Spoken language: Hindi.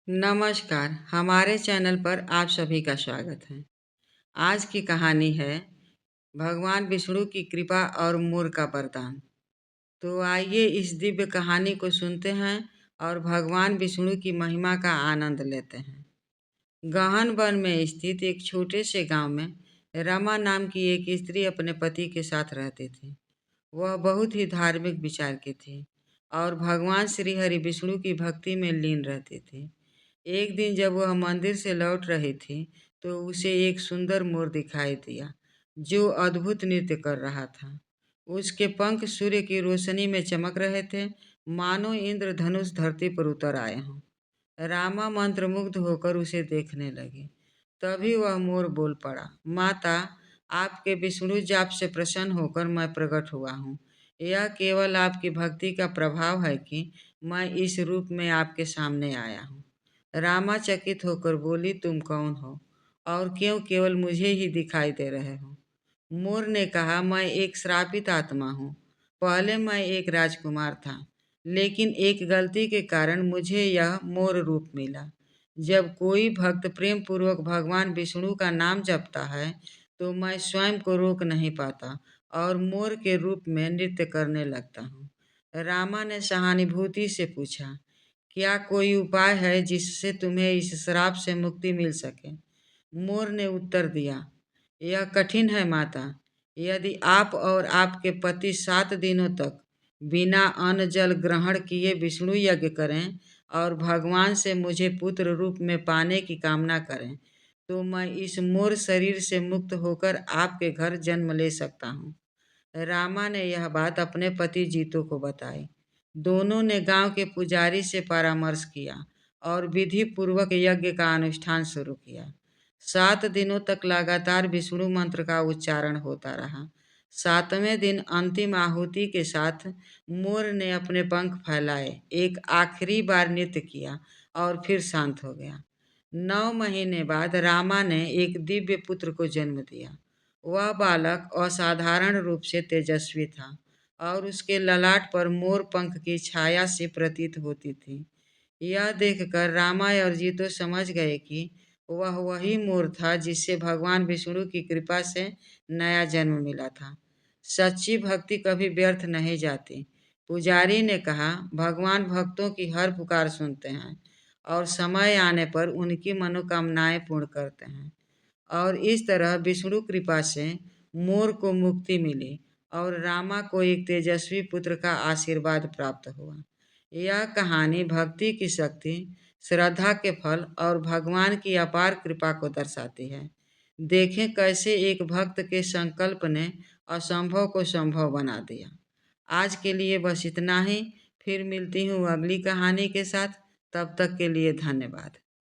नमस्कार, हमारे चैनल पर आप सभी का स्वागत है। आज की कहानी है भगवान विष्णु की कृपा और मोर का वरदान। तो आइए इस दिव्य कहानी को सुनते हैं और भगवान विष्णु की महिमा का आनंद लेते हैं। गहन वन में स्थित एक छोटे से गांव में रमा नाम की एक स्त्री अपने पति के साथ रहती थी। वह बहुत ही धार्मिक विचार की थी और भगवान श्री हरि विष्णु की भक्ति में लीन रहती थी। एक दिन जब वह मंदिर से लौट रही थी, तो उसे एक सुंदर मोर दिखाई दिया, जो अद्भुत नृत्य कर रहा था। उसके पंख सूर्य की रोशनी में चमक रहे थे, मानो इंद्रधनुष धरती पर उतर आए हों। रामा मंत्रमुग्ध होकर उसे देखने लगी। तभी वह मोर बोल पड़ा, माता, आपके विष्णु जाप से प्रसन्न होकर मैं प्रकट हुआ हूँ। यह केवल आपकी भक्ति का प्रभाव है कि मैं इस रूप में आपके सामने आया हूँ। रामा चकित होकर बोली, तुम कौन हो और क्यों केवल मुझे ही दिखाई दे रहे हो? मोर ने कहा, मैं एक श्रापित आत्मा हूँ। पहले मैं एक राजकुमार था, लेकिन एक गलती के कारण मुझे यह मोर रूप मिला। जब कोई भक्त प्रेम पूर्वक भगवान विष्णु का नाम जपता है, तो मैं स्वयं को रोक नहीं पाता और मोर के रूप में नृत्य करने लगता हूँ। रामा ने सहानुभूति से पूछा, क्या कोई उपाय है जिससे तुम्हें इस श्राप से मुक्ति मिल सके? मोर ने उत्तर दिया, यह कठिन है माता। यदि आप और आपके पति 7 दिनों तक बिना अन्न जल ग्रहण किए विष्णु यज्ञ करें और भगवान से मुझे पुत्र रूप में पाने की कामना करें, तो मैं इस मोर शरीर से मुक्त होकर आपके घर जन्म ले सकता हूँ। रामा ने यह बात अपने पति जीतू को बताई। दोनों ने गांव के पुजारी से परामर्श किया और विधि पूर्वक यज्ञ का अनुष्ठान शुरू किया। 7 दिनों तक लगातार विष्णु मंत्र का उच्चारण होता रहा। 7वें दिन अंतिम आहुति के साथ मोर ने अपने पंख फैलाए, एक आखिरी बार नृत्य किया और फिर शांत हो गया। 9 महीने बाद रामा ने एक दिव्य पुत्र को जन्म दिया। वह बालक असाधारण रूप से तेजस्वी था और उसके ललाट पर मोर पंख की छाया सी प्रतीत होती थी। यह देखकर रामा और जीतो समझ गए कि वह वही मोर था जिससे भगवान विष्णु की कृपा से नया जन्म मिला था। सच्ची भक्ति कभी व्यर्थ नहीं जाती। पुजारी ने कहा, भगवान भक्तों की हर पुकार सुनते हैं और समय आने पर उनकी मनोकामनाएं पूर्ण करते हैं। और इस तरह विष्णु कृपा से मोर को मुक्ति मिली और रामा को एक तेजस्वी पुत्र का आशीर्वाद प्राप्त हुआ। यह कहानी भक्ति की शक्ति, श्रद्धा के फल और भगवान की अपार कृपा को दर्शाती है। देखें कैसे एक भक्त के संकल्प ने असंभव को संभव बना दिया। आज के लिए बस इतना ही। फिर मिलती हूँ अगली कहानी के साथ। तब तक के लिए धन्यवाद।